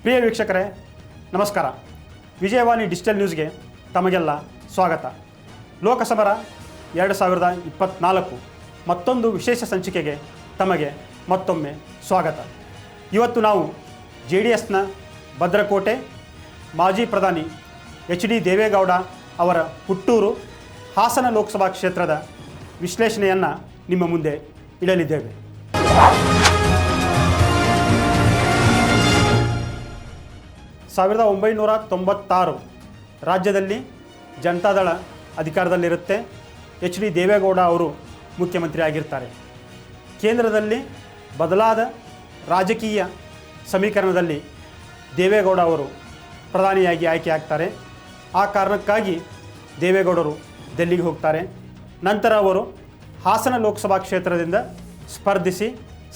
ಪ್ರಿಯ ವೀಕ್ಷಕರೇ ನಮಸ್ಕಾರ. ವಿಜಯವಾಣಿ ಡಿಜಿಟಲ್ ನ್ಯೂಸ್ಗೆ ತಮಗೆಲ್ಲ ಸ್ವಾಗತ. ಲೋಕಸಭಾ 2024 ಮತ್ತೊಂದು ವಿಶೇಷ ಸಂಚಿಕೆಗೆ ತಮಗೆ ಮತ್ತೊಮ್ಮೆ ಸ್ವಾಗತ. ಇವತ್ತು ನಾವು JDSನ ಭದ್ರಕೋಟೆ ಮಾಜಿ ಪ್ರಧಾನಿ HD ದೇವೇಗೌಡ ಅವರ ಹುಟ್ಟೂರು ಹಾಸನ ಲೋಕಸಭಾ ಕ್ಷೇತ್ರದ ವಿಶ್ಲೇಷಣೆಯನ್ನು ನಿಮ್ಮ ಮುಂದೆ ಇಡಲಿದ್ದೇವೆ. ಸಾವಿರದ 1996 ರಾಜ್ಯದಲ್ಲಿ ಜನತಾದಳ ಅಧಿಕಾರದಲ್ಲಿರುತ್ತೆ. HD ದೇವೇಗೌಡ ಅವರು ಮುಖ್ಯಮಂತ್ರಿ ಆಗಿರ್ತಾರೆ. ಕೇಂದ್ರದಲ್ಲಿ ಬದಲಾದ ರಾಜಕೀಯ ಸಮೀಕರಣದಲ್ಲಿ ದೇವೇಗೌಡ ಅವರು ಪ್ರಧಾನಿಯಾಗಿ ಆಯ್ಕೆಯಾಗ್ತಾರೆ. ಆ ಕಾರಣಕ್ಕಾಗಿ ದೇವೇಗೌಡರು ಡೆಲ್ಲಿಗೆ ಹೋಗ್ತಾರೆ. ನಂತರ ಅವರು ಹಾಸನ ಲೋಕಸಭಾ ಕ್ಷೇತ್ರದಿಂದ ಸ್ಪರ್ಧಿಸಿ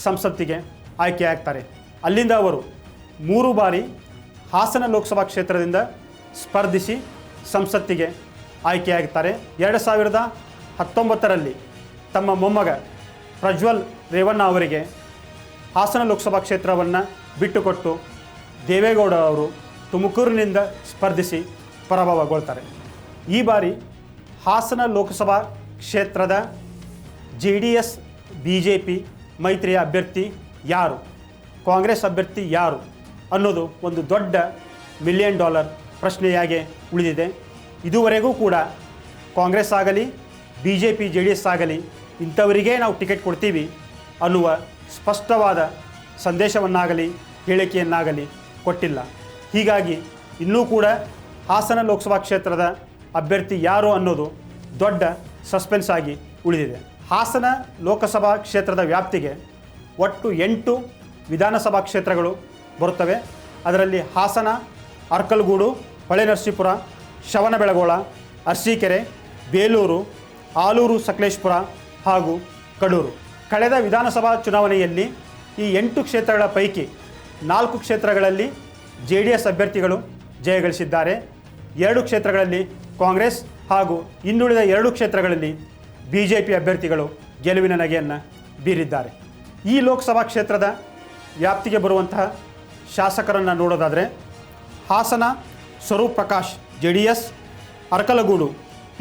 ಸಂಸತ್ತಿಗೆ ಆಯ್ಕೆಯಾಗ್ತಾರೆ. ಅಲ್ಲಿಂದ ಅವರು 3 ಬಾರಿ ಹಾಸನ ಲೋಕಸಭಾ ಕ್ಷೇತ್ರದಿಂದ ಸ್ಪರ್ಧಿಸಿ ಸಂಸತ್ತಿಗೆ ಆಯ್ಕೆಯಾಗುತ್ತಾರೆ. 2019ರಲ್ಲಿ ತಮ್ಮ ಮೊಮ್ಮಗ ಪ್ರಜ್ವಲ್ ರೇವಣ್ಣ ಅವರಿಗೆ ಹಾಸನ ಲೋಕಸಭಾ ಕ್ಷೇತ್ರವನ್ನು ಬಿಟ್ಟುಕೊಟ್ಟು ದೇವೇಗೌಡ ಅವರು ತುಮಕೂರಿನಿಂದ ಸ್ಪರ್ಧಿಸಿ ಪರಾಭವಗೊಳ್ತಾರೆ. ಈ ಬಾರಿ ಹಾಸನ ಲೋಕಸಭಾ ಕ್ಷೇತ್ರದ JDS BJP ಮೈತ್ರಿಯ ಅಭ್ಯರ್ಥಿ ಯಾರು, ಕಾಂಗ್ರೆಸ್ ಅಭ್ಯರ್ಥಿ ಯಾರು ಅನ್ನೋದು ಒಂದು ದೊಡ್ಡ $1 ಮಿಲಿಯನ್ ಪ್ರಶ್ನೆಯಾಗಿ ಉಳಿದಿದೆ. ಇದುವರೆಗೂ ಕೂಡ ಕಾಂಗ್ರೆಸ್ ಆಗಲಿ BJP JDS ಆಗಲಿ ಇಂಥವರಿಗೇ ನಾವು ಟಿಕೆಟ್ ಕೊಡ್ತೀವಿ ಅನ್ನುವ ಸ್ಪಷ್ಟವಾದ ಸಂದೇಶವನ್ನಾಗಲಿ ಹೇಳಿಕೆಯನ್ನಾಗಲಿ ಕೊಟ್ಟಿಲ್ಲ. ಹೀಗಾಗಿ ಇನ್ನೂ ಕೂಡ ಹಾಸನ ಲೋಕಸಭಾ ಕ್ಷೇತ್ರದ ಅಭ್ಯರ್ಥಿ ಯಾರು ಅನ್ನೋದು ದೊಡ್ಡ ಸಸ್ಪೆನ್ಸ್ ಆಗಿ ಉಳಿದಿದೆ. ಹಾಸನ ಲೋಕಸಭಾ ಕ್ಷೇತ್ರದ ವ್ಯಾಪ್ತಿಗೆ ಒಟ್ಟು 8 ವಿಧಾನಸಭಾ ಕ್ಷೇತ್ರಗಳು ಬರುತ್ತವೆ. ಅದರಲ್ಲಿ ಹಾಸನ, ಅರ್ಕಲಗೂಡು, ಹೊಳೆನರಸೀಪುರ, ಶ್ರವಣಬೆಳಗೊಳ, ಅರಸೀಕೆರೆ, ಬೇಲೂರು, ಆಲೂರು ಸಕಲೇಶಪುರ ಹಾಗೂ ಕಡೂರು. ಕಳೆದ ವಿಧಾನಸಭಾ ಚುನಾವಣೆಯಲ್ಲಿ ಈ 8 ಕ್ಷೇತ್ರಗಳ ಪೈಕಿ 4 ಕ್ಷೇತ್ರಗಳಲ್ಲಿ JDS ಅಭ್ಯರ್ಥಿಗಳು ಜಯಗಳಿಸಿದ್ದಾರೆ. 2 ಕ್ಷೇತ್ರಗಳಲ್ಲಿ ಕಾಂಗ್ರೆಸ್ ಹಾಗೂ ಇನ್ನುಳಿದ 2 ಕ್ಷೇತ್ರಗಳಲ್ಲಿ BJP ಅಭ್ಯರ್ಥಿಗಳು ಗೆಲುವಿನ ನಗೆಯನ್ನು ಬೀರಿದ್ದಾರೆ. ಈ ಲೋಕಸಭಾ ಕ್ಷೇತ್ರದ ವ್ಯಾಪ್ತಿಗೆ ಬರುವಂತಹ ಶಾಸಕರನ್ನು ನೋಡೋದಾದರೆ Hassan Swaroop Prakash JDS, Arkalgud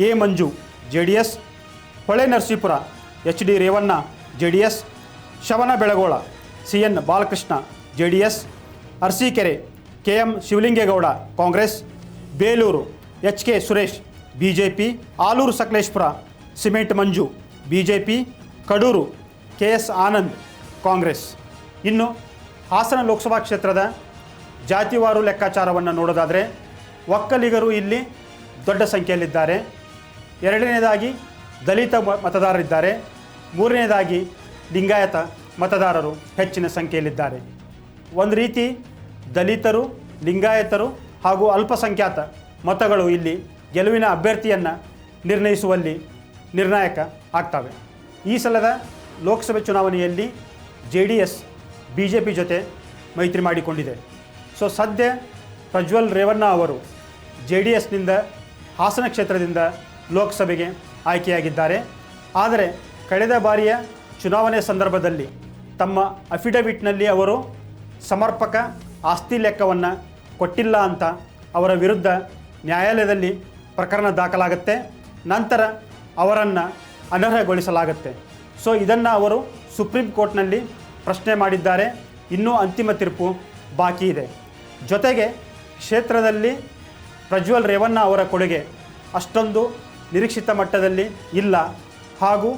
A Manju JDS, Holenarasipur HD Revanna JDS, Shravanabelagola CN Balakrishna JDS, Arsikere KM Shivalingegowda Congress, Belur HK Suresh BJP, Alur Sakleshpur cement Manju BJP, Kadur KS Anand Congress. Hassan ಹಾಸನ ಲೋಕಸಭಾ ಕ್ಷೇತ್ರದ ಜಾತಿವಾರು ಲೆಕ್ಕಾಚಾರವನ್ನು ನೋಡೋದಾದರೆ ಒಕ್ಕಲಿಗರು ಇಲ್ಲಿ ದೊಡ್ಡ ಸಂಖ್ಯೆಯಲ್ಲಿದ್ದಾರೆ. 2ನೇದಾಗಿ ದಲಿತ ಮತದಾರರಿದ್ದಾರೆ. 3ನೇದಾಗಿ ಲಿಂಗಾಯತ ಮತದಾರರು ಹೆಚ್ಚಿನ ಸಂಖ್ಯೆಯಲ್ಲಿದ್ದಾರೆ. ಒಂದು ರೀತಿ ದಲಿತರು, ಲಿಂಗಾಯತರು ಹಾಗೂ ಅಲ್ಪಸಂಖ್ಯಾತ ಮತಗಳು ಇಲ್ಲಿ ಗೆಲುವಿನ ಅಭ್ಯರ್ಥಿಯನ್ನು ನಿರ್ಣಯಿಸುವಲ್ಲಿ ನಿರ್ಣಾಯಕ ಆಗ್ತವೆ. ಈ ಸಲದ ಲೋಕಸಭೆ ಚುನಾವಣೆಯಲ್ಲಿ JDS BJP ಜೊತೆ ಮೈತ್ರಿ ಮಾಡಿಕೊಂಡಿದೆ. ಸೊ ಸದ್ಯ ಪ್ರಜ್ವಲ್ ರೇವಣ್ಣ ಅವರು JDSನಿಂದ ಹಾಸನ ಕ್ಷೇತ್ರದಿಂದ ಲೋಕಸಭೆಗೆ ಆಯ್ಕೆಯಾಗಿದ್ದಾರೆ. ಆದರೆ ಕಳೆದ ಬಾರಿಯ ಚುನಾವಣೆ ಸಂದರ್ಭದಲ್ಲಿ ತಮ್ಮ ಅಫಿಡವಿಟ್ನಲ್ಲಿ ಅವರು ಸಮರ್ಪಕ ಆಸ್ತಿ ಲೆಕ್ಕವನ್ನು ಕೊಟ್ಟಿಲ್ಲ ಅಂತ ಅವರ ವಿರುದ್ಧ ನ್ಯಾಯಾಲಯದಲ್ಲಿ ಪ್ರಕರಣ ದಾಖಲಾಗುತ್ತೆ. ನಂತರ ಅವರನ್ನು ಅನರ್ಹಗೊಳಿಸಲಾಗುತ್ತೆ. ಸೊ ಇದನ್ನು ಅವರು ಸುಪ್ರೀಂ ಕೋರ್ಟ್ನಲ್ಲಿ ಪ್ರಶ್ನೆ ಮಾಡಿದ್ದಾರೆ. ಇನ್ನೂ ಅಂತಿಮ ತೀರ್ಪು ಬಾಕಿ ಇದೆ. ಜೊತೆಗೆ ಕ್ಷೇತ್ರದಲ್ಲಿ ಪ್ರಜ್ವಲ್ ರೇವಣ್ಣ ಅವರ ಕೊಡುಗೆ ಅಷ್ಟೊಂದು ನಿರೀಕ್ಷಿತ ಮಟ್ಟದಲ್ಲಿ ಇಲ್ಲ. ಹಾಗೂ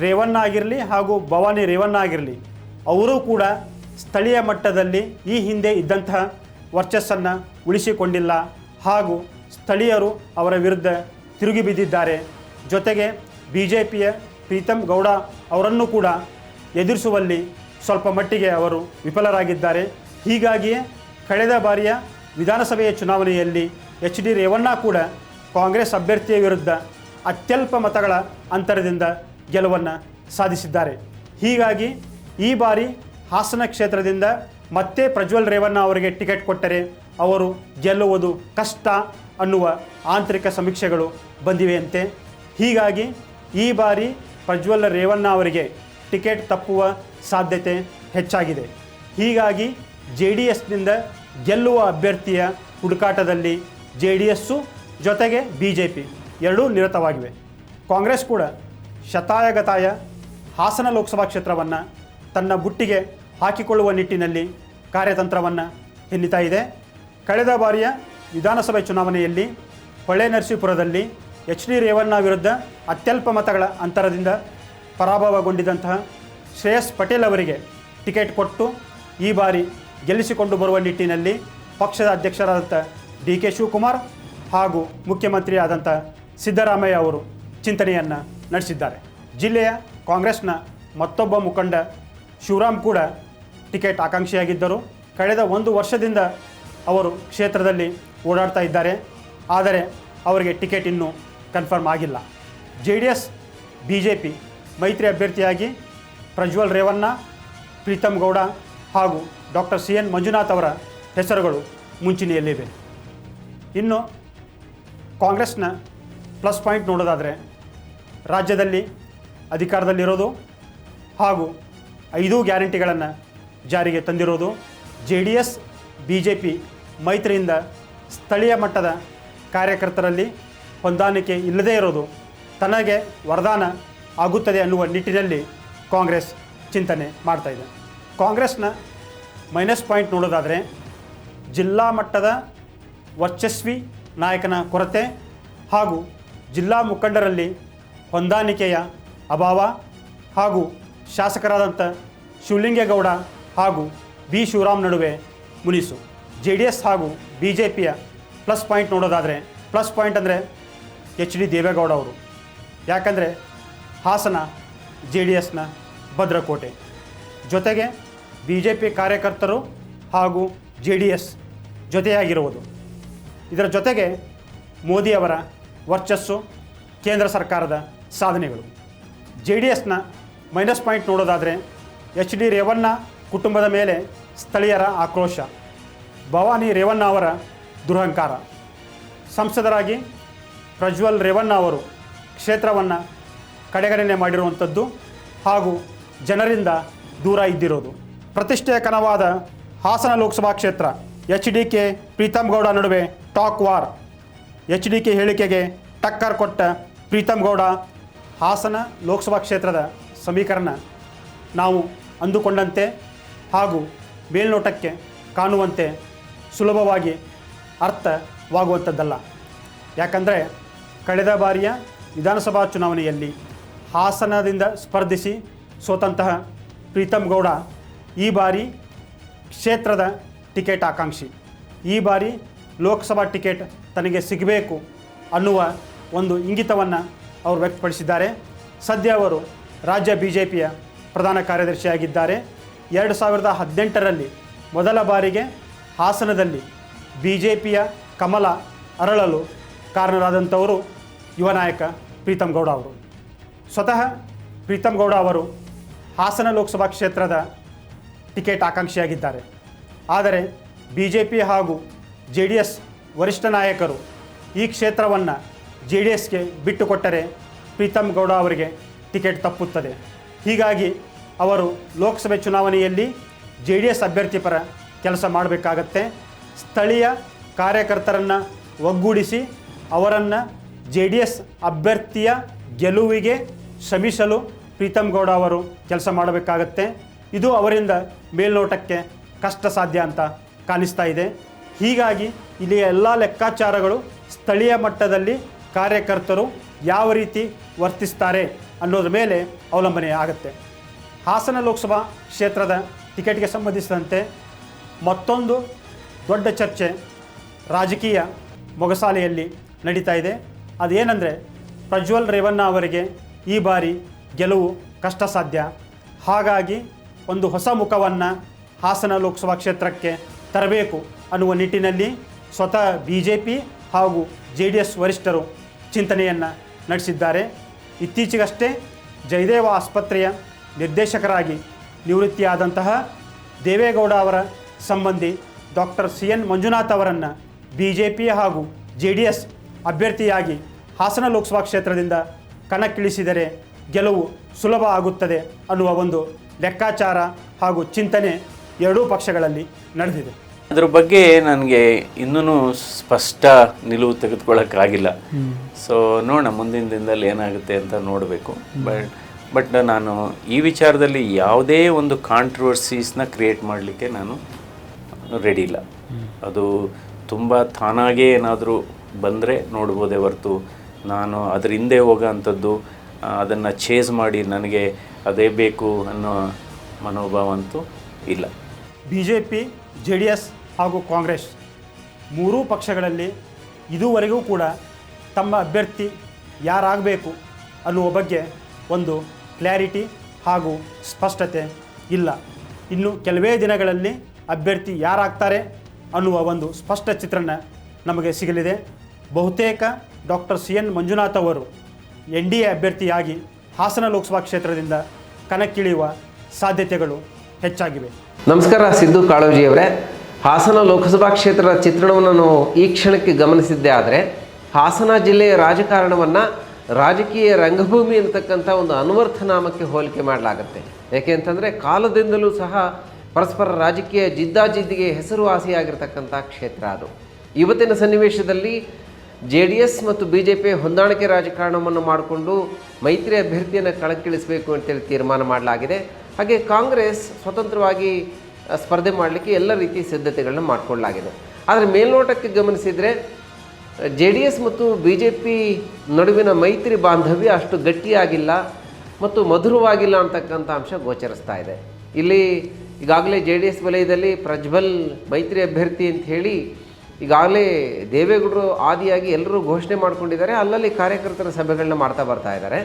ರೇವಣ್ಣ ಆಗಿರಲಿ ಹಾಗೂ ಭವಾನಿ ರೇವಣ್ಣ ಆಗಿರಲಿ ಅವರೂ ಕೂಡ ಸ್ಥಳೀಯ ಮಟ್ಟದಲ್ಲಿ ಈ ಹಿಂದೆ ಇದ್ದಂತಹ ವರ್ಚಸ್ಸನ್ನು ಉಳಿಸಿಕೊಂಡಿಲ್ಲ. ಹಾಗೂ ಸ್ಥಳೀಯರು ಅವರ ವಿರುದ್ಧ ತಿರುಗಿ ಬಿದ್ದಿದ್ದಾರೆ. ಜೊತೆಗೆ BJPಯ ಪ್ರೀತಮ್ ಗೌಡ ಅವರನ್ನು ಕೂಡ ಎದುರಿಸುವಲ್ಲಿ ಸ್ವಲ್ಪ ಮಟ್ಟಿಗೆ ಅವರು ವಿಫಲರಾಗಿದ್ದಾರೆ. ಹೀಗಾಗಿಯೇ ಕಳೆದ ಬಾರಿಯ ವಿಧಾನಸಭೆಯ ಚುನಾವಣೆಯಲ್ಲಿ HD ರೇವಣ್ಣ ಕೂಡ ಕಾಂಗ್ರೆಸ್ ಅಭ್ಯರ್ಥಿಯ ವಿರುದ್ಧ ಅತ್ಯಲ್ಪ ಮತಗಳ ಅಂತರದಿಂದ ಗೆಲುವನ್ನು ಸಾಧಿಸಿದ್ದಾರೆ. ಹೀಗಾಗಿ ಈ ಬಾರಿ ಹಾಸನ ಕ್ಷೇತ್ರದಿಂದ ಮತ್ತೆ ಪ್ರಜ್ವಲ್ ರೇವಣ್ಣ ಅವರಿಗೆ ಟಿಕೆಟ್ ಕೊಟ್ಟರೆ ಅವರು ಗೆಲ್ಲುವುದು ಕಷ್ಟ ಅನ್ನುವ ಆಂತರಿಕ ಸಮೀಕ್ಷೆಗಳು ಬಂದಿವೆಯಂತೆ. ಹೀಗಾಗಿ ಈ ಬಾರಿ ಪ್ರಜ್ವಲ್ ರೇವಣ್ಣ ಅವರಿಗೆ ಟಿಕೆಟ್ ತಪ್ಪುವ ಸಾಧ್ಯತೆ ಹೆಚ್ಚಾಗಿದೆ. ಹೀಗಾಗಿ JDSನಿಂದ ಗೆಲ್ಲುವ ಅಭ್ಯರ್ಥಿಯ ಹುಡುಕಾಟದಲ್ಲಿ JDS ಜೊತೆಗೆ BJP ಎರಡೂ ನಿರತವಾಗಿವೆ. ಕಾಂಗ್ರೆಸ್ ಕೂಡ ಶತಾಯಗತಾಯ ಹಾಸನ ಲೋಕಸಭಾ ಕ್ಷೇತ್ರವನ್ನು ತನ್ನ ಬುಟ್ಟಿಗೆ ಹಾಕಿಕೊಳ್ಳುವ ನಿಟ್ಟಿನಲ್ಲಿ ಕಾರ್ಯತಂತ್ರವನ್ನು ಹೆಣಿತಾ ಇದೆ. ಕಳೆದ ಬಾರಿಯ ವಿಧಾನಸಭೆ ಚುನಾವಣೆಯಲ್ಲಿ ಹೊಳೆನರಸೀಪುರದಲ್ಲಿ HD ರೇವಣ್ಣ ವಿರುದ್ಧ ಅತ್ಯಲ್ಪ ಮತಗಳ ಅಂತರದಿಂದ ಪರಾಭವಗೊಂಡಿದ್ದಂತಹ ಶ್ರೇಯಸ್ ಪಟೇಲ್ ಅವರಿಗೆ ಟಿಕೆಟ್ ಕೊಟ್ಟು ಈ ಬಾರಿ ಗೆಲ್ಲಿಸಿಕೊಂಡು ಬರುವ ನಿಟ್ಟಿನಲ್ಲಿ ಪಕ್ಷದ ಅಧ್ಯಕ್ಷರಾದಂಥ DK ಶಿವಕುಮಾರ್ ಹಾಗೂ ಮುಖ್ಯಮಂತ್ರಿ ಆದಂಥ ಸಿದ್ದರಾಮಯ್ಯ ಅವರು ಚಿಂತನೆಯನ್ನು ನಡೆಸಿದ್ದಾರೆ. ಜಿಲ್ಲೆಯ ಕಾಂಗ್ರೆಸ್ನ ಮತ್ತೊಬ್ಬ ಮುಖಂಡ ಶಿವರಾಮ್ ಕೂಡ ಟಿಕೆಟ್ ಆಕಾಂಕ್ಷಿಯಾಗಿದ್ದರು. ಕಳೆದ 1 ವರ್ಷದಿಂದ ಅವರು ಕ್ಷೇತ್ರದಲ್ಲಿ ಓಡಾಡ್ತಾ ಇದ್ದಾರೆ. ಆದರೆ ಅವರಿಗೆ ಟಿಕೆಟ್ ಇನ್ನೂ ಕನ್ಫರ್ಮ್ ಆಗಿಲ್ಲ. JDS BJP ಮೈತ್ರಿ ಅಭ್ಯರ್ಥಿಯಾಗಿ ಪ್ರಜ್ವಲ್ ರೇವಣ್ಣ, ಪ್ರೀತಮ್ ಗೌಡ ಹಾಗೂ ಡಾಕ್ಟರ್ CN ಮಂಜುನಾಥ್ ಅವರ ಹೆಸರುಗಳು ಮುಂಚೂಣಿಯಲ್ಲಿವೆ. ಇನ್ನು ಕಾಂಗ್ರೆಸ್ನ ಪ್ಲಸ್ ಪಾಯಿಂಟ್ ನೋಡೋದಾದರೆ ರಾಜ್ಯದಲ್ಲಿ ಅಧಿಕಾರದಲ್ಲಿರೋದು ಹಾಗೂ 5 ಗ್ಯಾರಂಟಿಗಳನ್ನು ಜಾರಿಗೆ ತಂದಿರೋದು, JDS BJP ಮೈತ್ರಿಯಿಂದ ಸ್ಥಳೀಯ ಮಟ್ಟದ ಕಾರ್ಯಕರ್ತರಲ್ಲಿ ಹೊಂದಾಣಿಕೆ ಇಲ್ಲದೇ ಇರೋದು ತನಗೆ ವರದಾನ ಆಗುತ್ತದೆ ಅನ್ನುವ ನಿಟ್ಟಿನಲ್ಲಿ ಕಾಂಗ್ರೆಸ್ ಚಿಂತನೆ ಮಾಡ್ತಾಯಿದೆ. ಕಾಂಗ್ರೆಸ್ನ ಮೈನಸ್ ಪಾಯಿಂಟ್ ನೋಡೋದಾದರೆ ಜಿಲ್ಲಾ ಮಟ್ಟದ ವರ್ಚಸ್ವಿ ನಾಯಕನ ಕೊರತೆ ಹಾಗೂ ಜಿಲ್ಲಾ ಮುಖಂಡರಲ್ಲಿ ಹೊಂದಾಣಿಕೆಯ ಅಭಾವ ಹಾಗೂ ಶಾಸಕರಾದಂಥ ಶಿವಲಿಂಗೇಗೌಡ ಹಾಗೂ B ಶಿವರಾಮ್ ನಡುವೆ ಮುನಿಸು. JDS ಹಾಗೂ BJPಯ ಪ್ಲಸ್ ಪಾಯಿಂಟ್ ನೋಡೋದಾದರೆ ಪ್ಲಸ್ ಪಾಯಿಂಟ್ ಅಂದರೆ HD ದೇವೇಗೌಡ ಅವರು. ಯಾಕಂದರೆ ಹಾಸನ JDSನ ಭದ್ರಕೋಟೆ, ಜೊತೆಗೆ BJP ಕಾರ್ಯಕರ್ತರು ಹಾಗೂ JDS ಜೊತೆಯಾಗಿರುವುದು. ಇದರ ಜೊತೆಗೆ ಮೋದಿಯವರ ವರ್ಚಸ್ಸು, ಕೇಂದ್ರ ಸರ್ಕಾರದ ಸಾಧನೆಗಳು. JDSನ ಮೈನಸ್ ಪಾಯಿಂಟ್ ನೋಡೋದಾದರೆ HD ರೇವಣ್ಣ ಕುಟುಂಬದ ಮೇಲೆ ಸ್ಥಳೀಯರ ಆಕ್ರೋಶ, ಭವಾನಿ ರೇವಣ್ಣ ಅವರ ದುರಹಂಕಾರ. ಸಂಸದರಾಗಿ ಪ್ರಜ್ವಲ್ ರೇವಣ್ಣ ಅವರು ಕ್ಷೇತ್ರವನ್ನು ಕಡೆಗಣನೆ ಮಾಡಿರುವಂಥದ್ದು ಹಾಗೂ ಜನರಿಂದ ದೂರ ಇದ್ದಿರೋದು. ಪ್ರತಿಷ್ಠೆಯ ಕನವಾದ ಹಾಸನ ಲೋಕಸಭಾ ಕ್ಷೇತ್ರ HDK ಪ್ರೀತಮ್ ಗೌಡ ನಡುವೆ ಟಾಕ್ ವಾರ್. HDK ಹೇಳಿಕೆಗೆ ಟಕ್ಕರ್ ಕೊಟ್ಟ ಪ್ರೀತಮ್ ಗೌಡ, ಹಾಸನ ಲೋಕಸಭಾ ಕ್ಷೇತ್ರದ ಸಮೀಕರಣ ನಾವು ಅಂದುಕೊಂಡಂತೆ ಹಾಗೂ ಮೇಲ್ನೋಟಕ್ಕೆ ಕಾಣುವಂತೆ ಸುಲಭವಾಗಿ ಅರ್ಥವಾಗುವಂಥದ್ದಲ್ಲ. ಯಾಕಂದರೆ ಕಳೆದ ಬಾರಿಯ ವಿಧಾನಸಭಾ ಚುನಾವಣೆಯಲ್ಲಿ ಹಾಸನದಿಂದ ಸ್ಪರ್ಧಿಸಿ ಸೋತಂತಹ ಪ್ರೀತಮ್ ಗೌಡ ಈ ಬಾರಿ ಕ್ಷೇತ್ರದ ಟಿಕೆಟ್ ಆಕಾಂಕ್ಷಿ. ಈ ಬಾರಿ ಲೋಕಸಭಾ ಟಿಕೆಟ್ ತನಗೆ ಸಿಗಬೇಕು ಅನ್ನುವ ಒಂದು ಇಂಗಿತವನ್ನು ಅವರು ವ್ಯಕ್ತಪಡಿಸಿದ್ದಾರೆ. ಸದ್ಯ ಅವರು ರಾಜ್ಯ BJPಯ ಪ್ರಧಾನ ಕಾರ್ಯದರ್ಶಿಯಾಗಿದ್ದಾರೆ. 2018ರಲ್ಲಿ ಮೊದಲ ಬಾರಿಗೆ ಹಾಸನದಲ್ಲಿ BJPಯ ಕಮಲ ಅರಳಲು ಕಾರಣರಾದಂಥವರು ಯುವ ನಾಯಕ ಪ್ರೀತಮ್ ಗೌಡ ಅವರು. ಸ್ವತಃ ಪ್ರೀತಮ್ ಗೌಡ ಅವರು ಹಾಸನ ಲೋಕಸಭಾ ಕ್ಷೇತ್ರದ ಟಿಕೆಟ್ ಆಕಾಂಕ್ಷಿಯಾಗಿದ್ದಾರೆ. ಆದರೆ BJP ಹಾಗೂ JDS ವರಿಷ್ಠ ನಾಯಕರು ಈ ಕ್ಷೇತ್ರವನ್ನು JDSಗೆ ಬಿಟ್ಟುಕೊಟ್ಟರೆ ಪ್ರೀತಮ್ ಗೌಡ ಅವರಿಗೆ ಟಿಕೆಟ್ ತಪ್ಪುತ್ತದೆ. ಹೀಗಾಗಿ ಅವರು ಲೋಕಸಭೆ ಚುನಾವಣೆಯಲ್ಲಿ JDS ಅಭ್ಯರ್ಥಿ ಪರ ಕೆಲಸ ಮಾಡಬೇಕಾಗತ್ತೆ. ಸ್ಥಳೀಯ ಕಾರ್ಯಕರ್ತರನ್ನು ಒಗ್ಗೂಡಿಸಿ ಅವರನ್ನು JDS ಅಭ್ಯರ್ಥಿಯ ಗೆಲುವಿಗೆ ಶ್ರಮಿಸಲು ಪ್ರೀತಮ್ ಗೌಡ ಅವರು ಕೆಲಸ ಮಾಡಬೇಕಾಗತ್ತೆ. ಇದು ಅವರಿಂದ ಮೇಲ್ನೋಟಕ್ಕೆ ಕಷ್ಟ ಸಾಧ್ಯ ಅಂತ ಕಾಣಿಸ್ತಾ ಇದೆ. ಹೀಗಾಗಿ ಇಲ್ಲಿಯ ಎಲ್ಲ ಲೆಕ್ಕಾಚಾರಗಳು ಸ್ಥಳೀಯ ಮಟ್ಟದಲ್ಲಿ ಕಾರ್ಯಕರ್ತರು ಯಾವ ರೀತಿ ವರ್ತಿಸ್ತಾರೆ ಅನ್ನೋದ್ರ ಮೇಲೆ ಅವಲಂಬನೆ ಆಗುತ್ತೆ. ಹಾಸನ ಲೋಕಸಭಾ ಕ್ಷೇತ್ರದ ಟಿಕೆಟ್ಗೆ ಸಂಬಂಧಿಸಿದಂತೆ ಮತ್ತೊಂದು ದೊಡ್ಡ ಚರ್ಚೆ ರಾಜಕೀಯ ಮೊಗಸಾಲೆಯಲ್ಲಿ ನಡೀತಾ ಇದೆ. ಅದೇನೆಂದರೆ ಪ್ರಜ್ವಲ್ ರೇವಣ್ಣ ಅವರಿಗೆ ಈ ಬಾರಿ ಗೆಲುವು ಕಷ್ಟ ಸಾಧ್ಯ. ಹಾಗಾಗಿ ಒಂದು ಹೊಸ ಮುಖವನ್ನು ಹಾಸನ ಲೋಕಸಭಾ ಕ್ಷೇತ್ರಕ್ಕೆ ತರಬೇಕು ಅನ್ನುವ ನಿಟ್ಟಿನಲ್ಲಿ ಸ್ವತಃ BJP ಹಾಗೂ JDS ವರಿಷ್ಠರು ಚಿಂತನೆಯನ್ನು ನಡೆಸಿದ್ದಾರೆ. ಇತ್ತೀಚೆಗಷ್ಟೇ ಜಯದೇವ ಆಸ್ಪತ್ರೆಯ ನಿರ್ದೇಶಕರಾಗಿ ನಿವೃತ್ತಿಯಾದಂತಹ ದೇವೇಗೌಡ ಅವರ ಸಂಬಂಧಿ ಡಾಕ್ಟರ್ CN ಮಂಜುನಾಥ್ ಅವರನ್ನು BJP ಹಾಗೂ JDS ಅಭ್ಯರ್ಥಿಯಾಗಿ ಹಾಸನ ಲೋಕಸಭಾ ಕ್ಷೇತ್ರದಿಂದ ಕಣಕ್ಕಿಳಿಸಿದರೆ ಗೆಲುವು ಸುಲಭ ಆಗುತ್ತದೆ ಅನ್ನುವ ಒಂದು ಲೆಕ್ಕಾಚಾರ ಹಾಗೂ ಚಿಂತನೆ ಎರಡೂ ಪಕ್ಷಗಳಲ್ಲಿ ನಡೆದಿದೆ. ಅದ್ರ ಬಗ್ಗೆ ನನಗೆ ಇನ್ನೂ ಸ್ಪಷ್ಟ ನಿಲುವು ತೆಗೆದುಕೊಳ್ಳೋಕ್ಕಾಗಿಲ್ಲ. ಸೊ ನೋಡೋಣ ಮುಂದಿನ ದಿನದಲ್ಲಿ ಏನಾಗುತ್ತೆ ಅಂತ ನೋಡಬೇಕು. ಬಟ್ ನಾನು ಈ ವಿಚಾರದಲ್ಲಿ ಯಾವುದೇ ಒಂದು ಕಾಂಟ್ರವರ್ಸೀಸ್ನ ಕ್ರಿಯೇಟ್ ಮಾಡಲಿಕ್ಕೆ ನಾನು ರೆಡಿ ಇಲ್ಲ. ಅದು ತುಂಬ ತಾನಾಗೇ ಏನಾದರೂ ಬಂದರೆ ನೋಡ್ಬೋದೇ ಹೊರತು ನಾನು ಅದ್ರ ಹಿಂದೆ ಹೋಗೋ ಅಂಥದ್ದು, ಅದನ್ನು ಚೇಸ್ ಮಾಡಿ ನನಗೆ ಅದೇ ಬೇಕು ಅನ್ನೋ ಮನೋಭಾವ ಅಂತೂ ಇಲ್ಲ. BJP, JDS ಹಾಗೂ ಕಾಂಗ್ರೆಸ್ ಮೂರೂ ಪಕ್ಷಗಳಲ್ಲಿ ಇದುವರೆಗೂ ಕೂಡ ತಮ್ಮ ಅಭ್ಯರ್ಥಿ ಯಾರಾಗಬೇಕು ಅನ್ನುವ ಬಗ್ಗೆ ಒಂದು ಕ್ಲಾರಿಟಿ ಹಾಗೂ ಸ್ಪಷ್ಟತೆ ಇಲ್ಲ. ಇನ್ನು ಕೆಲವೇ ದಿನಗಳಲ್ಲಿ ಅಭ್ಯರ್ಥಿ ಯಾರಾಗ್ತಾರೆ ಅನ್ನುವ ಒಂದು ಸ್ಪಷ್ಟ ಚಿತ್ರಣ ನಮಗೆ ಸಿಗಲಿದೆ. ಬಹುತೇಕ ಡಾಕ್ಟರ್ CN ಮಂಜುನಾಥ್ ಅವರು NDA ಅಭ್ಯರ್ಥಿಯಾಗಿ ಹಾಸನ ಲೋಕಸಭಾ ಕ್ಷೇತ್ರದಿಂದ ಕಣಕ್ಕಿಳಿಯುವ ಸಾಧ್ಯತೆಗಳು ಹೆಚ್ಚಾಗಿವೆ. ನಮಸ್ಕಾರ, ಸಿದ್ದು ಕಾಳೋಜಿಯವರೇ. ಹಾಸನ ಲೋಕಸಭಾ ಕ್ಷೇತ್ರದ ಚಿತ್ರಣವನ್ನು ನಾವು ಈ ಕ್ಷಣಕ್ಕೆ ಗಮನಿಸಿದ್ದೇ ಆದರೆ ಹಾಸನ ಜಿಲ್ಲೆಯ ರಾಜಕಾರಣವನ್ನು ರಾಜಕೀಯ ರಂಗಭೂಮಿ ಅಂತಕ್ಕಂಥ ಒಂದು ಅನ್ವರ್ಥನಾಮಕ್ಕೆ ಹೋಲಿಕೆ ಮಾಡಲಾಗುತ್ತೆ. ಏಕೆ ಅಂತಂದರೆ ಕಾಲದಿಂದಲೂ ಸಹ ಪರಸ್ಪರ ರಾಜಕೀಯ ಜಿದ್ದಾಜಿದ್ದಿಗೆ ಹೆಸರುವಾಸಿಯಾಗಿರ್ತಕ್ಕಂಥ ಕ್ಷೇತ್ರ ಅದು. ಇವತ್ತಿನ ಸನ್ನಿವೇಶದಲ್ಲಿ JDS ಮತ್ತು BJP ಹೊಂದಾಣಿಕೆ ರಾಜಕಾರಣವನ್ನು ಮಾಡಿಕೊಂಡು ಮೈತ್ರಿ ಅಭ್ಯರ್ಥಿಯನ್ನು ಕಣಕ್ಕಿಳಿಸಬೇಕು ಅಂತೇಳಿ ತೀರ್ಮಾನ ಮಾಡಲಾಗಿದೆ. ಹಾಗೆ ಕಾಂಗ್ರೆಸ್ ಸ್ವತಂತ್ರವಾಗಿ ಸ್ಪರ್ಧೆ ಮಾಡಲಿಕ್ಕೆ ಎಲ್ಲ ರೀತಿಯ ಸಿದ್ಧತೆಗಳನ್ನ ಮಾಡಿಕೊಳ್ಳಲಾಗಿದೆ. ಆದರೆ ಮೇಲ್ನೋಟಕ್ಕೆ ಗಮನಿಸಿದರೆ JDS ಮತ್ತು BJP ನಡುವಿನ ಮೈತ್ರಿ ಬಾಂಧವ್ಯ ಅಷ್ಟು ಗಟ್ಟಿಯಾಗಿಲ್ಲ ಮತ್ತು ಮಧುರವಾಗಿಲ್ಲ ಅಂತಕ್ಕಂಥ ಅಂಶ ಗೋಚರಿಸ್ತಾ ಇದೆ. ಇಲ್ಲಿ ಈಗಾಗಲೇ JDS ವಲಯದಲ್ಲಿ ಪ್ರಜ್ವಲ್ ಮೈತ್ರಿ ಅಭ್ಯರ್ಥಿ ಅಂತ ಹೇಳಿ ಈಗಾಗಲೇ ದೇವೇಗೌಡರು ಆದಿಯಾಗಿ ಎಲ್ಲರೂ ಘೋಷಣೆ ಮಾಡ್ಕೊಂಡಿದ್ದಾರೆ. ಅಲ್ಲಲ್ಲಿ ಕಾರ್ಯಕರ್ತರ ಸಭೆಗಳನ್ನ ಮಾಡ್ತಾ ಬರ್ತಾ ಇದ್ದಾರೆ.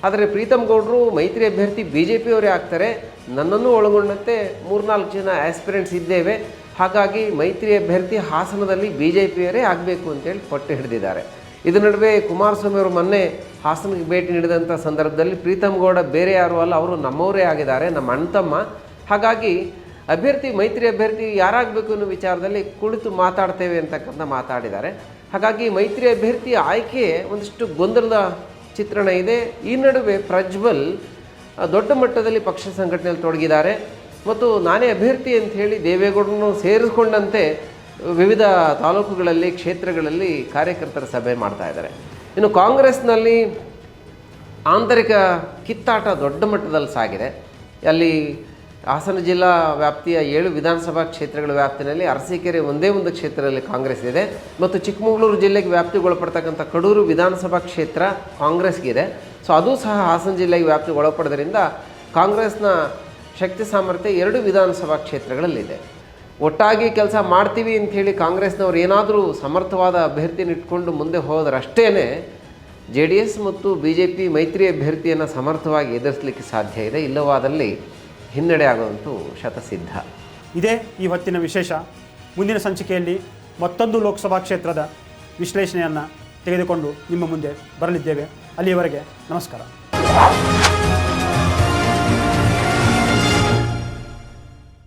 ಆದರೆ ಪ್ರೀತಮ್ ಗೌಡರು ಮೈತ್ರಿ ಅಭ್ಯರ್ಥಿ BJP ಅವರೇ ಆಗ್ತಾರೆ, ನನ್ನನ್ನು ಒಳಗೊಂಡಂತೆ 3-4 ಜನ ಆಸ್ಪಿರೆಂಟ್ಸ್ ಇದ್ದೇವೆ, ಹಾಗಾಗಿ ಮೈತ್ರಿ ಅಭ್ಯರ್ಥಿ ಹಾಸನದಲ್ಲಿ BJPಯವರೇ ಆಗಬೇಕು ಅಂತೇಳಿ ಪಟ್ಟು ಹಿಡಿದಿದ್ದಾರೆ. ಇದರ ನಡುವೆ ಕುಮಾರಸ್ವಾಮಿ ಅವರು ಮೊನ್ನೆ ಹಾಸನಕ್ಕೆ ಭೇಟಿ ನೀಡಿದಂಥ ಸಂದರ್ಭದಲ್ಲಿ ಪ್ರೀತಮ್ ಗೌಡ ಬೇರೆ ಯಾರು ಅಲ್ಲ, ಅವರು ನಮ್ಮವರೇ ಆಗಿದ್ದಾರೆ, ನಮ್ಮ ಅಣ್ತಮ್ಮ. ಹಾಗಾಗಿ ಮೈತ್ರಿ ಅಭ್ಯರ್ಥಿ ಯಾರಾಗಬೇಕು ಅನ್ನೋ ವಿಚಾರದಲ್ಲಿ ಕುಳಿತು ಮಾತಾಡ್ತೇವೆ ಅಂತಕ್ಕಂಥ ಮಾತಾಡಿದ್ದಾರೆ. ಹಾಗಾಗಿ ಮೈತ್ರಿ ಅಭ್ಯರ್ಥಿ ಆಯ್ಕೆ ಒಂದಿಷ್ಟು ಗೊಂದಲದ ಚಿತ್ರಣ ಇದೆ. ಈ ನಡುವೆ ಪ್ರಜ್ವಲ್ ದೊಡ್ಡ ಮಟ್ಟದಲ್ಲಿ ಪಕ್ಷ ಸಂಘಟನೆಯಲ್ಲಿ ತೊಡಗಿದ್ದಾರೆ ಮತ್ತು ನಾನೇ ಅಭ್ಯರ್ಥಿ ಅಂತ ಹೇಳಿ ದೇವೇಗೌಡರನ್ನು ಸೇರಿಸಿಕೊಂಡಂತೆ ವಿವಿಧ ತಾಲೂಕುಗಳಲ್ಲಿ ಕ್ಷೇತ್ರಗಳಲ್ಲಿ ಕಾರ್ಯಕರ್ತರ ಸಭೆ ಮಾಡ್ತಾ ಇದ್ದಾರೆ. ಇನ್ನು ಕಾಂಗ್ರೆಸ್ನಲ್ಲಿ ಆಂತರಿಕ ಕಿತ್ತಾಟ ದೊಡ್ಡ ಮಟ್ಟದಲ್ಲಿ ಸಾಗಿದೆ. ಅಲ್ಲಿ ಹಾಸನ ಜಿಲ್ಲಾ ವ್ಯಾಪ್ತಿಯ 7 ವಿಧಾನಸಭಾ ಕ್ಷೇತ್ರಗಳ ವ್ಯಾಪ್ತಿನಲ್ಲಿ ಅರಸೀಕೆರೆ ಒಂದೇ ಒಂದು ಕ್ಷೇತ್ರದಲ್ಲಿ ಕಾಂಗ್ರೆಸ್ ಇದೆ ಮತ್ತು ಚಿಕ್ಕಮಗಳೂರು ಜಿಲ್ಲೆಗೆ ವ್ಯಾಪ್ತಿಗೊಳಪಡ್ತಕ್ಕಂಥ ಕಡೂರು ವಿಧಾನಸಭಾ ಕ್ಷೇತ್ರ ಕಾಂಗ್ರೆಸ್ಗಿದೆ. ಸೊ ಅದು ಸಹ ಹಾಸನ ಜಿಲ್ಲೆಗೆ ವ್ಯಾಪ್ತಿಗೊಳಪಡೋದ್ರಿಂದ ಕಾಂಗ್ರೆಸ್ನ ಶಕ್ತಿ ಸಾಮರ್ಥ್ಯ 2 ವಿಧಾನಸಭಾ ಕ್ಷೇತ್ರಗಳಲ್ಲಿದೆ. ಒಟ್ಟಾಗಿ ಕೆಲಸ ಮಾಡ್ತೀವಿ ಅಂಥೇಳಿ ಕಾಂಗ್ರೆಸ್ನವ್ರು ಏನಾದರೂ ಸಮರ್ಥವಾದ ಅಭ್ಯರ್ಥಿನ ಇಟ್ಕೊಂಡು ಮುಂದೆ ಹೋದರಷ್ಟೇ JDS ಮತ್ತು BJP ಮೈತ್ರಿ ಅಭ್ಯರ್ಥಿಯನ್ನು ಸಮರ್ಥವಾಗಿ ಎದುರಿಸಲಿಕ್ಕೆ ಸಾಧ್ಯ ಇದೆ. ಇಲ್ಲವಾದಲ್ಲಿ ಹಿನ್ನಡೆ ಆಗುವಂತೂ ಶತಸಿದ್ಧ. ಇದೇ ಈ ಹೊತ್ತಿನ ವಿಶೇಷ. ಮುಂದಿನ ಸಂಚಿಕೆಯಲ್ಲಿ ಮತ್ತೊಂದು ಲೋಕಸಭಾ ಕ್ಷೇತ್ರದ ವಿಶ್ಲೇಷಣೆಯನ್ನು ತೆಗೆದುಕೊಂಡು ನಿಮ್ಮ ಮುಂದೆ ಬರಲಿದ್ದೇವೆ. ಅಲ್ಲಿಯವರೆಗೆ ನಮಸ್ಕಾರ.